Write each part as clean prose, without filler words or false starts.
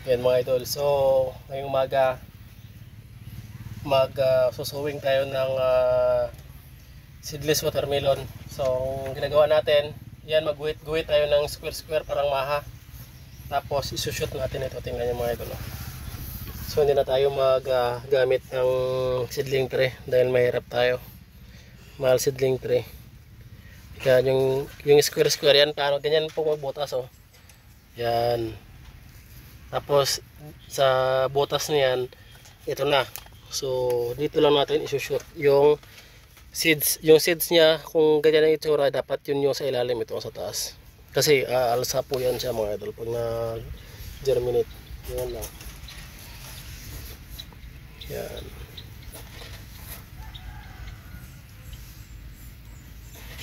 Yan mga idol. So, ngayong umaga susuwing tayo ng seedless watermelon. So, ang ginagawa natin, yan magguhit tayo ng square parang maha. Tapos isushoot natin ito. Tingnan niyo mga idol. So, hindi na tayo gamit ng seedling tray dahil mahirap tayo. Mahal seedling tray. Yan yung square yan, paano ganyan po magbutas oh. Yan. Tapos sa butas niyan, ito na. So dito lang natin isushoot yung seeds. Yung seeds niya, kung ganyan ang itsura, dapat yun yung sa ilalim, ito sa taas. Kasi alsa po yan siya mga idol pag na-germinate. Yan lang. Yan.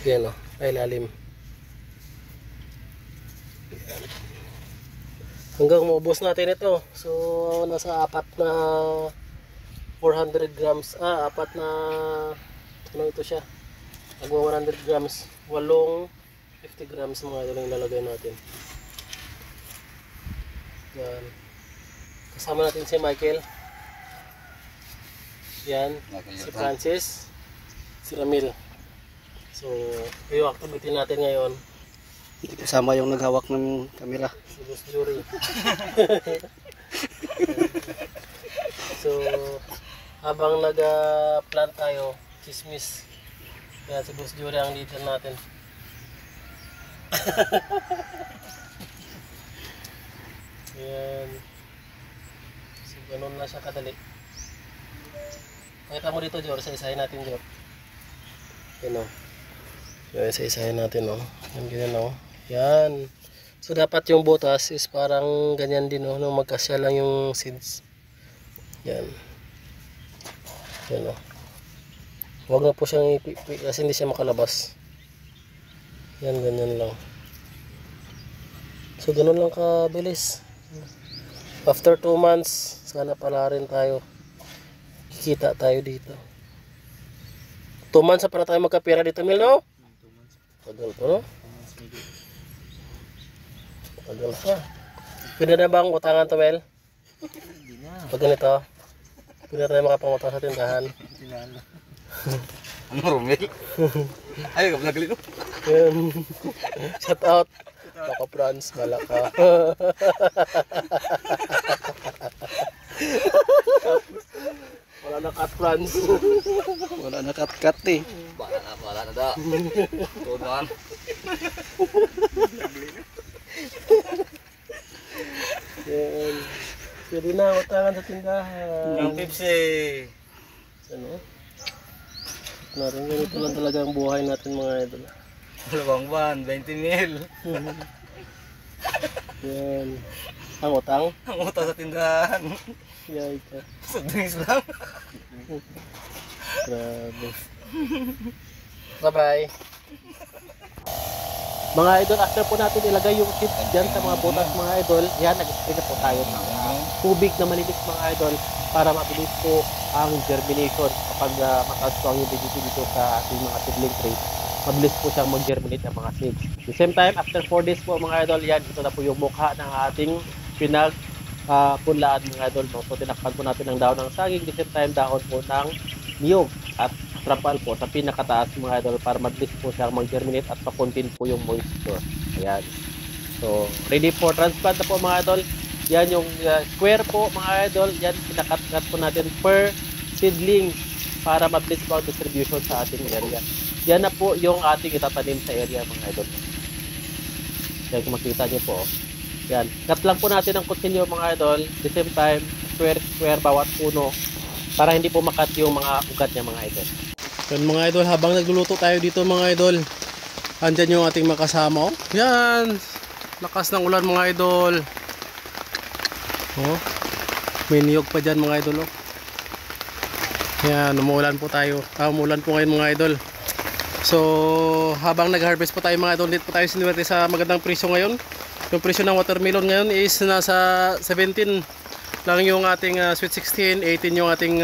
Yan o, sa ilalim. Yan. Hanggang maubos natin ito. So nasa 4 na 400 grams. 4 na ano ito siya, nagwa 100 grams. 8 50 grams mga ito lang ilalagay natin. Yan. Kasama natin si Michael. Yan. Si Francis. Si Ramil. So yung activity natin ngayon, Hindi kasama yung naghawak ng kamera. si Boss Jury. So habang nag-plant tayo, chismis. Kaya si Boss Jury ang leader natin. Yan. So ganun na siya kadali. Pakita mo dito, Jor. Isa-isahin natin, Jor. Yan o. Yan, isa-isahin natin o. Yan, ganyan o. Yan. So dapat yung butas is parang ganyan din o. Nung magkasya lang yung seeds. Yan. Yan o. Huwag na po siyang ipipi kasi hindi siya makalabas. Yan, ganyan lang. So ganun lang kabilis. After 2 months, sana pala rin tayo. Kikita tayo dito. 2 months na para tayo magkapira dito, Mil, no? 2 months. Tagal pa, no? Tagal pa. Pwede na bang utangan to, Mel? Hindi na. Pag ganito, pwede na tayo makapangutang sa tindahan. Hindi na. Ano, Romel? Ay, kapag nagli, no? Yan. Shout out. Baka Franz, bala ka. Wala na cut, Franz. Wala na kat-kat eh. Wala na da. Tuman. Yan. Pwede na, utangan sa tindahan. Ang Pepsi. Ano? Narin, ganito lang talaga ang buhay natin mga idol. Dalawang buwan, 20 mil. Yan. Ang utang? Ang utang sa tindahan. Yay ka. Sa drinks lang. Grabe. Bye-bye. Mga idol, after po natin ilagay yung chips dyan sa mga butas mga idol, yan, nag-spray na po tayo ng tubig na malinis mga idol para mabilis po ang germination kapag makaswang yung vegetation dito sa ating mga seedling tray. Mabilis po siyang mag-germinate ang mga seeds. At the same time, after 4 days po mga idol, yan, ito na po yung mukha ng ating punlaan mga idol. So tinakpan po natin ang dahon ng saging, at the same time dahon po ng niyog at trapal po sa pinakataas mga idol para mabilis po siyang mag-germinate at pa-contain po yung moisture. Ayan. So ready for transplant na po mga idol. Yan yung square po mga idol. Yan pinakat-cut po natin per seedling para mabilis po ang distribution sa ating area. Yan na po yung ating itatanim sa area mga idol. Yan kung makita nyo po. Yan. Cut lang po natin ang kutsilyo mga idol. At the same time, square bawat puno para hindi po makat yung mga ugat niya mga idol. Yan mga idol, habang nagluluto tayo dito mga idol, andyan yung ating makasama. Oh. Yan. Lakas ng ulan mga idol. Oh. May niyog pa dyan mga idol. Oh. Yan, umuulan po tayo. Umuulan po ngayon mga idol. So, habang nag-harvest po tayo mga idol, dito po tayo sinuwerte sa magandang presyo ngayon. Yung presyo ng watermelon ngayon is nasa 17 lang yung ating sweet 16, 18 yung ating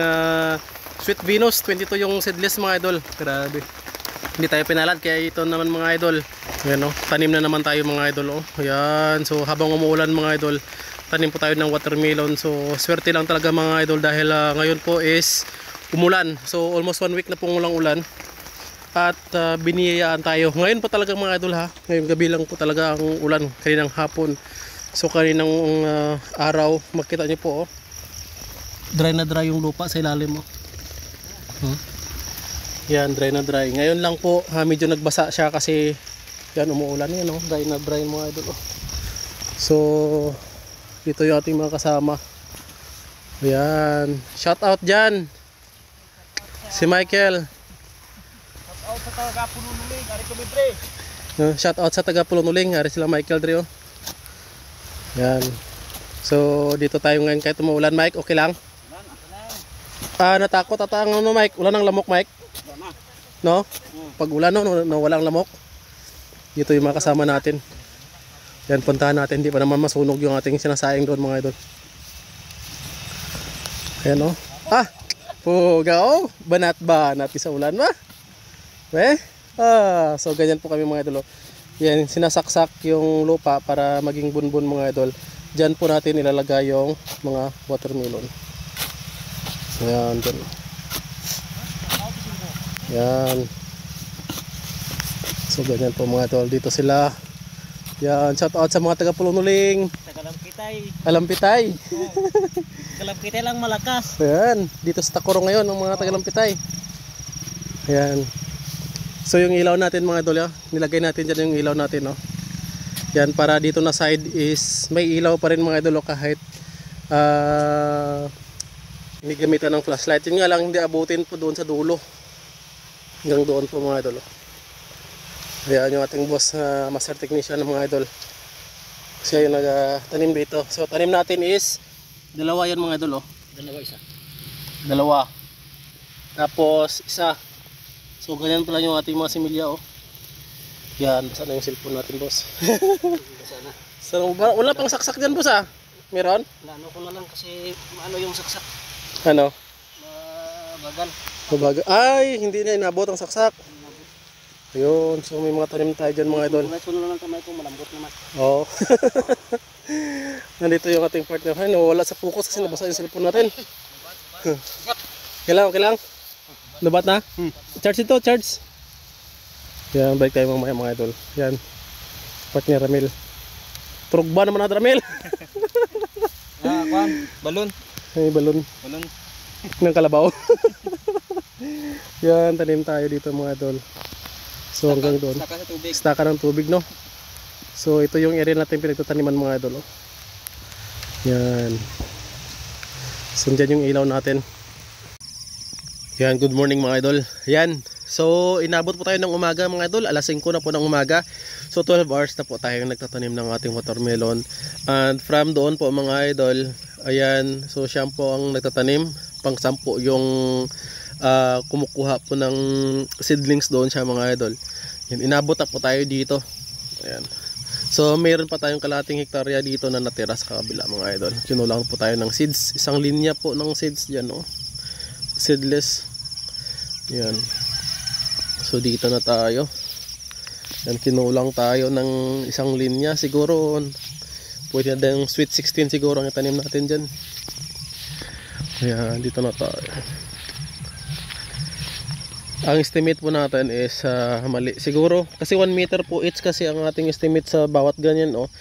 sweet Venus, 22 yung seedless mga idol. Grabe. Hindi tayo pinalad kaya ito naman mga idol. Ayan, oh, tanim na naman tayo mga idol. Oh. Ayan. So habang umuulan mga idol, magtanim po tayo ng watermelon. So swerte lang talaga mga idol dahil ngayon po is umulan. So almost 1 week na pong ulang-ulan. At biniyayaan tayo. Ngayon po talaga mga idol ha. Ngayong gabi lang po talaga ang ulan. Kaninang hapon. So kaninang araw, makita niyo po oh. Dry na dry yung lupa sa ilalim mo. Yan, dry na dry. Ngayon lang po, medyo nagbasa siya kasi yan, umuulan yan, oh. Dry na dry mga idol. Oh. So, dito yung ating mga kasama. Yan. Shout out dyan. Si Michael. Shout out sa taga Punuling. Ari sila Michael Drio. Yan. So, dito tayo ngayon kahit umuulan, Mike. Okay lang? Natakot ata ang ano, Mike? Ulan ng lamok, Mike? No? Pag ulan no, walang lamok. Dito yung mga kasama natin. Yan, puntahan natin. Hindi pa naman masunog yung ating sinasayang doon mga idol. Ayan o. Puga o. Banat-banat sa ulan ba? So ganyan po kami mga idol. Yan, sinasaksak yung lupa para maging bunbun mga idol. Diyan po natin ilalagay yung mga watermelon. Ayan, dyan. Yan. So ganyan po mga idol. Dito sila. Yan, shout out sa mga taga Punuling. Taga Lampitay. Alampitay. Taga Lampitay lang malakas. Ayan, dito sa Tacorong ngayon ng mga taga Lampitay. Ayan. So yung ilaw natin mga idol, nilagay natin dyan yung ilaw natin, no. Yan, para dito na side is may ilaw pa rin mga idol kahit hindi gamitan ng flashlight. Yun nga lang, hindi abutin po doon sa dulo. Hanggang doon po mga idol. Ayan yung ating boss na master technician ng mga idol. Siya yung nagtanim dito. So tanim natin is dalawa yan mga idol. Dalawa. Tapos isa. So ganyan pala yung ating mga similya oh. Yan, basa na yung cellphone natin boss. So, wala pang saksak dyan boss Meron? Lano ko na lang kasi ano yung saksak. Ano? Bagal. Mabaga. Ay, hindi na inabot ang saksak. Ayun, so may mga tanim tayo dyan mga idol. Suno lang kamay ko, malambot naman. Oo. Nandito yung ating partner. Ay, nawala sa focus kasi nabasa yung cellphone natin. Kailang. Lubat na? Charge ito, charge. Yan, balik tayo mga idol. Yan. Partner Ramil. Trugba naman na Ramil. Kwan, balon. Ay, balon. Ng kalabaw. Yan, tanim tayo dito mga idol. So hanggang doon. Staka ng tubig, no? So ito yung area natin pinagtataniman mga idol. Yan. So dyan yung ilaw natin. Yan, good morning mga idol. Yan. So inabot po tayo ng umaga mga idol. Alas 5 na po ng umaga. So 12 hours na po tayong nagtatanim ng ating watermelon. And from doon po mga idol, ayan, so siya po ang nagtatanim. Pang 10 yung kumukuha po ng seedlings doon siya mga idol. Yan, inabot na po tayo dito. Ayan. So mayroon pa tayong kalating hektarya dito na natira sa kabila mga idol. Kinulang po tayo ng seeds. Isang linya po ng seeds dyan, no? Seedless. Yan. So dito na tayo. Yan, kinulang tayo ng isang linya. Siguro pwede na yung sweet 16 siguro ang itanim natin dyan. Ayan, dito na tayo. Ang estimate po natin is mali. Siguro, kasi 1 meter po each kasi ang ating estimate sa bawat ganyan. Oh.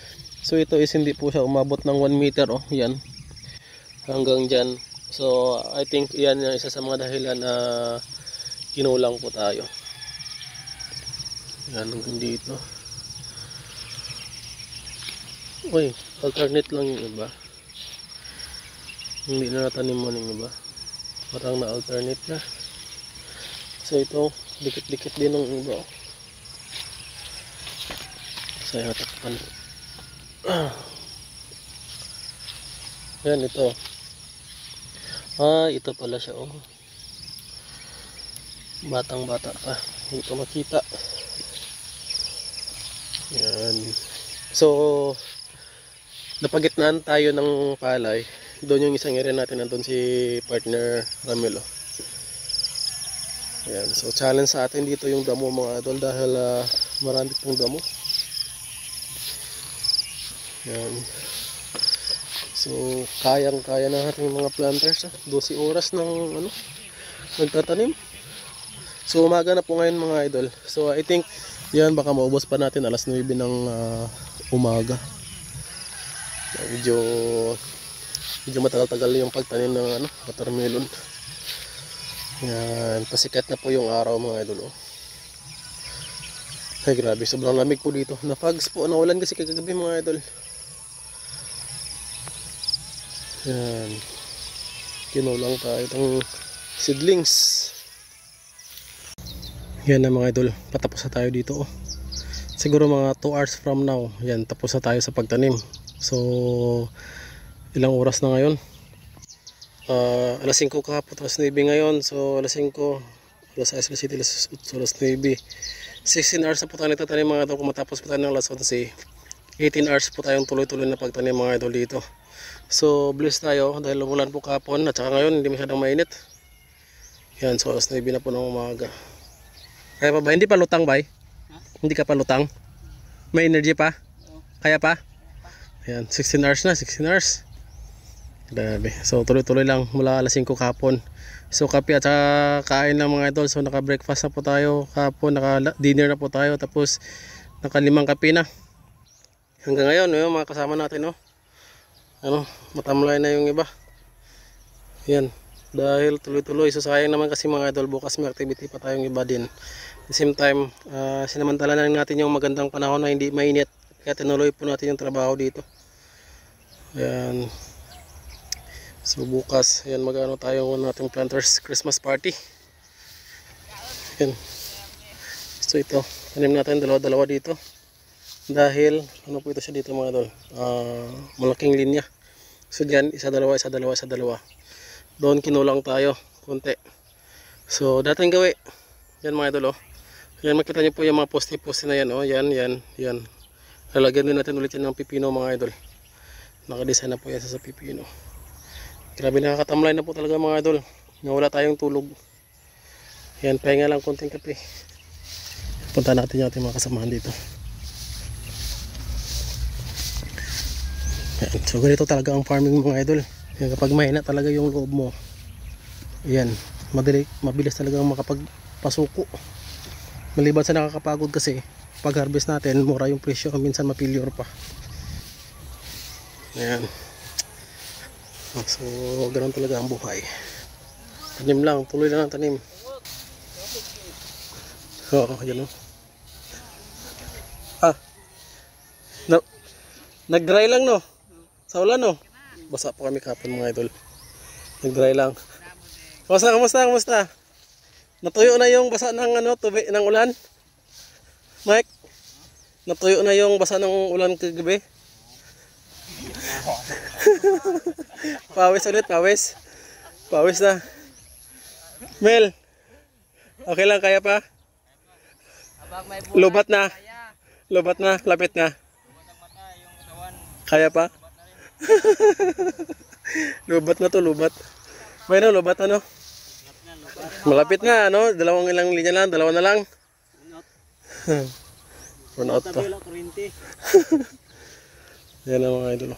So ito is hindi po siya umabot ng 1 meter. Oh. Yan. Hanggang dyan. So I think yan yung isa sa mga dahilan na kinulang po tayo. Yan, hanggang dito. Uy, alternate lang yung iba. Hindi na natanim mo ng iba. Parang na-alternate na. So ito, dikit-dikit din ng iba. So yung takpan. Yan, ito. Ito pala siya. Oh. Batang-bata pa. Hindi ko makita. Yan. So, napagitnaan tayo ng palay. Doon yung isang area natin, nandun si partner Ramilo. Ayan, so challenge sa atin dito yung damo mga idol dahil marami pong damo. Ayan. So, kayang-kaya na natin yung mga planters. 12 oras ng nagtatanim. So, umaga na po ngayon mga idol. So, I think, yan, baka maubos pa natin alas 9 ng umaga. Medyo matagal-tagal yung pagtanim ng watermelon. Yan, pasikat na po yung araw mga idol. Ay grabe, sobrang lamig po dito. Napags po, naulan kasi kagabi mga idol. Yan. Kinulang tayo itong seedlings. Yan na mga idol, patapos na tayo dito. Siguro mga 2 hours from now, yan, tapos na tayo sa pagtanim. So, ilang oras na ngayon? Alas 5 kahapon, alas 9 ngayon. So, alas 5, alas 6, alas 7, alas 9. 16 hours na po tayo nagtatanim mga idol. Kung matapos po tayo ng alas 11, 18 hours po tayong tuloy-tuloy na pagtanim mga idol dito. So, blessed tayo dahil umulan po kahapon at saka ngayon hindi masyadong mainit. Yan, so alas 9 na po ng umaga. Kaya pa ba? Hindi pa lutang ba? Hindi ka pa lutang? May energy pa? Kaya pa? Yan, 16 hours na, 16 hours. Grabe. So tuloy-tuloy lang mula alas 5 kahapon. So kape at saka kain lang mga idol. So naka-breakfast na po tayo kahapon, naka-dinner na po tayo. Tapos naka-5 kape na. Hanggang ngayon, yung mga kasama natin, matamlay na yung iba. Yan. Dahil tuloy-tuloy. So sayang naman kasi mga idol, bukas may activity pa tayong iba din. At the same time, sinamantala na natin yung magandang panahon na hindi mainit. Kaya tinuloy po natin yung trabaho dito. Ayan. So bukas, ayan, mag-ano tayo nating planters Christmas party. Ayan. So ito, tanim natin dalawa-dalawa dito. Dahil, ano po ito siya dito mga idol, malaking linya. So dyan, isa-dalawa. Doon kinulang tayo, konti. So dating gawi, yan mga idol. Yan, makita nyo po yung mga poste-poste na yan. Yan. Lalagyan din natin ulit yan ng pipino mga idol. Nakadesign na po yan sa pipino. Grabe, nakakatamlay na po talaga mga idol. Nawala tayong tulog. Yan, pahinga lang konting kape. Punta natin yung ating mga kasamahan dito. Yan. So ganito talaga ang farming mga idol. Yan, kapag mahina talaga yung loob mo, yan, mabilis talaga makapagpasuko. Maliban sa nakakapagod kasi pag harvest natin, mura yung presyo, minsan mapilyor pa. Yan. So ganoon talaga ang buhay. Tanim lang, tuloy lang ang tanim. Oo, yan o. Nag-dry lang no? Sa ulan no? Basa po kami kahapon mga idol. Nag-dry lang. Kamusta? Natuyo na yung basa ng tubig ng ulan? Mike? Natuyo na yung basa ng ulan kagabi? Pawis ulit, pawis. Pawis na. Mel, okay lang, kaya pa? Lubat na, lapit na. Kaya pa? Lubat na to, lubat. May lubat ano? Malapit na, dalawang ilang linya lang, dalawa na lang. Run out pa. Yan ang mga idol.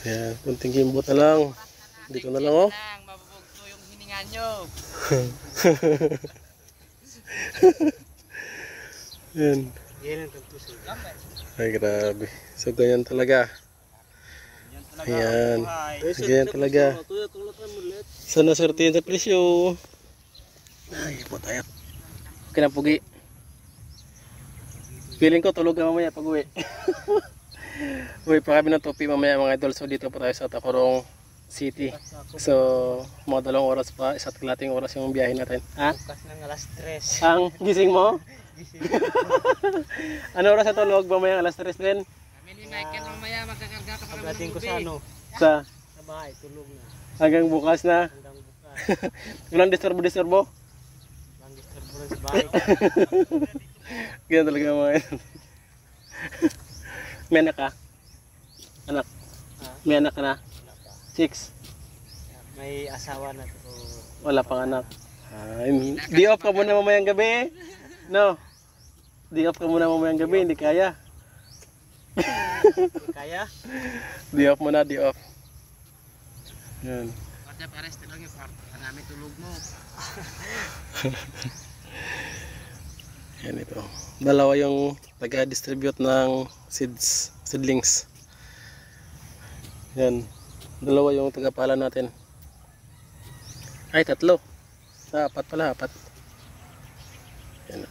Yan, kunting gimbot na lang. Dito na lang Mabubugto yung hininga nyo. Yan. Ay grabe. So ganyan talaga. Ayan. Ganyan talaga. Sana sortihin sa presyo. Ay, putayat. Kinapugi. Feeling ko tulog na mamaya pag uwi. Uwi pa kami ng topi mamaya mga idol. So dito pa tayo sa Tacurong City. So mga 2 oras pa, 1 kalahating oras yung biyahe natin. Ha? Bukas ng alas 3. Ang gising mo? Ano oras na tulog? Mamaya alas 3 din? Kami ni Michael mamaya magkakarga ka para ng ko Sa bahay, tulog na. hanggang bukas na. Hanggang bukas. Walang disturbo. Lang disturbo rin sa bahay. Ganyan talaga mga idol. May anak ka? Anak? May anak ka na? 6? May asawa na to. Wala pang anak. Di off ka muna mamayang gabi. No? Di off ka muna mamayang gabi, hindi kaya. Kaya? Di off muna, di off. Yan. Pati pares lang yung part. Namin tulog mo. Yan ito. Dalawa yung taga-distribute ng seedlings. Yan. Dalawa yung tagapala natin. Ay, tatlo. Apat pala, apat. Yan.